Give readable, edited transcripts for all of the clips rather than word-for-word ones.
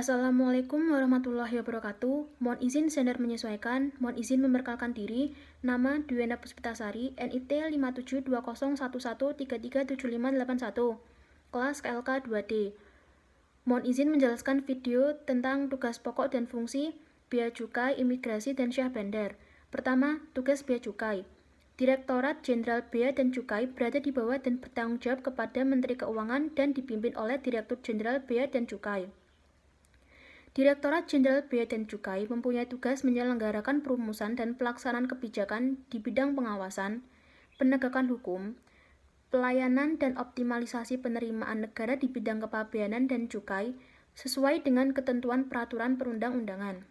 Assalamualaikum warahmatullahi wabarakatuh. Mohon izin sender menyesuaikan, mohon izin memperkenalkan diri. Nama Dwienda Puspitasari, NIT 572011337581, kelas KLK 2D. Mohon izin menjelaskan video tentang tugas pokok dan fungsi Bea Cukai, Imigrasi, dan Syah Bandar. Pertama, tugas Bea Cukai. Direktorat Jenderal Bea dan Cukai berada di bawah dan bertanggung jawab kepada Menteri Keuangan dan dipimpin oleh Direktur Jenderal Bea dan Cukai. Direktorat Jenderal Bea dan Cukai mempunyai tugas menyelenggarakan perumusan dan pelaksanaan kebijakan di bidang pengawasan, penegakan hukum, pelayanan dan optimalisasi penerimaan negara di bidang kepabeanan dan cukai sesuai dengan ketentuan peraturan perundang-undangan.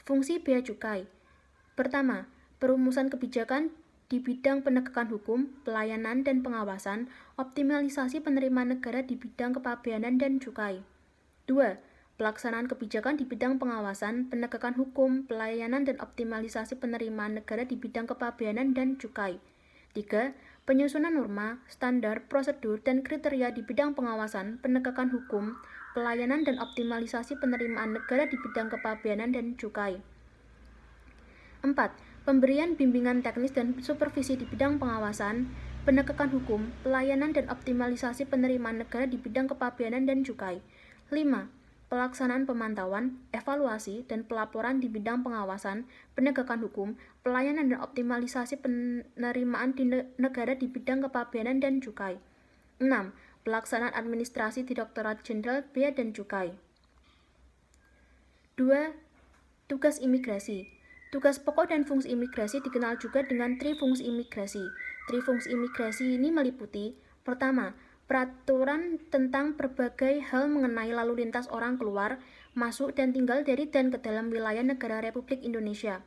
Fungsi Bea Cukai. Pertama, perumusan kebijakan di bidang penegakan hukum, pelayanan dan pengawasan, optimalisasi penerimaan negara di bidang kepabeanan dan cukai. 2. Pelaksanaan kebijakan di bidang pengawasan, penegakan hukum, pelayanan dan optimalisasi penerimaan negara di bidang kepabeanan dan cukai. 3. Penyusunan norma, standar, prosedur, dan kriteria di bidang pengawasan, penegakan hukum, pelayanan dan optimalisasi penerimaan negara di bidang kepabeanan dan cukai. 4. Pemberian bimbingan teknis dan supervisi di bidang pengawasan, penegakan hukum, pelayanan dan optimalisasi penerimaan negara di bidang kepabeanan dan cukai. 5. Pelaksanaan pemantauan, evaluasi, dan pelaporan di bidang pengawasan, penegakan hukum, pelayanan dan optimalisasi penerimaan di negara di bidang kepabeanan dan cukai. 6. Pelaksanaan administrasi Direktorat Jenderal Bea dan Cukai. 2. Tugas imigrasi. Tugas pokok dan fungsi imigrasi dikenal juga dengan trifungsi imigrasi. Trifungsi imigrasi ini meliputi: pertama, peraturan tentang berbagai hal mengenai lalu lintas orang keluar, masuk, dan tinggal dari dan ke dalam wilayah negara Republik Indonesia.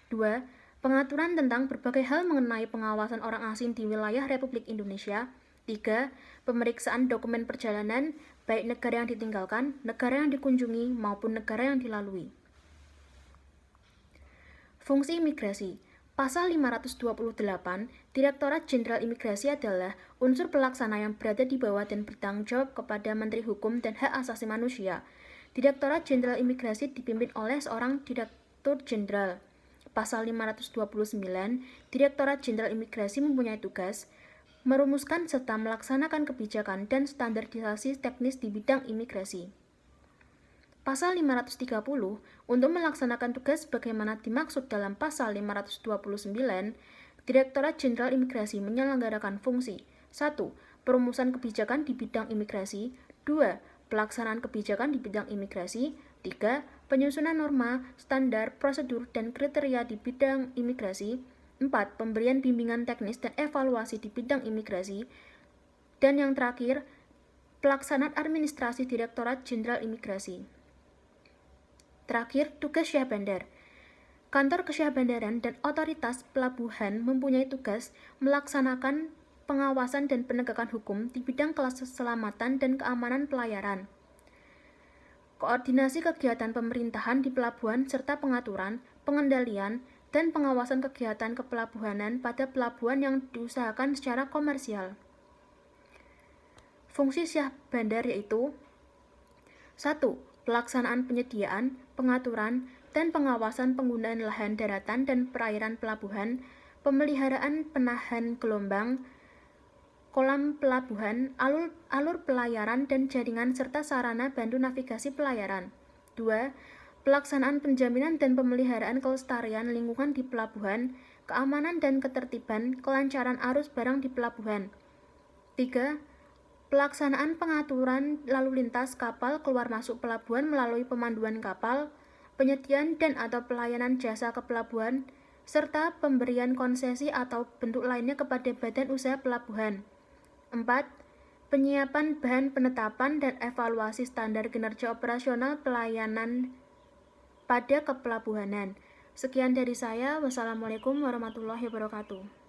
2. Pengaturan tentang berbagai hal mengenai pengawasan orang asing di wilayah Republik Indonesia. 3. Pemeriksaan dokumen perjalanan, baik negara yang ditinggalkan, negara yang dikunjungi, maupun negara yang dilalui. Fungsi imigrasi. Pasal 528, Direktorat Jenderal Imigrasi adalah unsur pelaksana yang berada di bawah dan bertanggung jawab kepada Menteri Hukum dan Hak Asasi Manusia. Direktorat Jenderal Imigrasi dipimpin oleh seorang Direktur Jenderal. Pasal 529, Direktorat Jenderal Imigrasi mempunyai tugas merumuskan serta melaksanakan kebijakan dan standarisasi teknis di bidang imigrasi. Pasal 530, untuk melaksanakan tugas sebagaimana dimaksud dalam Pasal 529, Direktorat Jenderal Imigrasi menyelenggarakan fungsi: 1. Perumusan kebijakan di bidang imigrasi. 2. Pelaksanaan kebijakan di bidang imigrasi. 3. Penyusunan norma, standar, prosedur, dan kriteria di bidang imigrasi. 4. Pemberian bimbingan teknis dan evaluasi di bidang imigrasi. Dan yang terakhir, pelaksanaan administrasi Direktorat Jenderal Imigrasi. Terakhir, tugas Syah Bandar. Kantor Kesyahbandaran dan Otoritas Pelabuhan mempunyai tugas melaksanakan pengawasan dan penegakan hukum di bidang keselamatan dan keamanan pelayaran, koordinasi kegiatan pemerintahan di pelabuhan serta pengaturan, pengendalian, dan pengawasan kegiatan kepelabuhanan pada pelabuhan yang diusahakan secara komersial. Fungsi Syah Bandar yaitu: 1. Pelaksanaan penyediaan, pengaturan, dan pengawasan penggunaan lahan daratan dan perairan pelabuhan, pemeliharaan penahan gelombang, kolam pelabuhan, alur pelayaran dan jaringan serta sarana bantu navigasi pelayaran. 2. Pelaksanaan penjaminan dan pemeliharaan kelestarian lingkungan di pelabuhan, keamanan dan ketertiban, kelancaran arus barang di pelabuhan. 3. Pelaksanaan pengaturan lalu lintas kapal keluar masuk pelabuhan melalui pemanduan kapal, penyediaan dan atau pelayanan jasa kepelabuhan, serta pemberian konsesi atau bentuk lainnya kepada badan usaha pelabuhan. 4. Penyiapan bahan penetapan dan evaluasi standar kinerja operasional pelayanan pada kepelabuhanan. Sekian dari saya. Wassalamualaikum warahmatullahi wabarakatuh.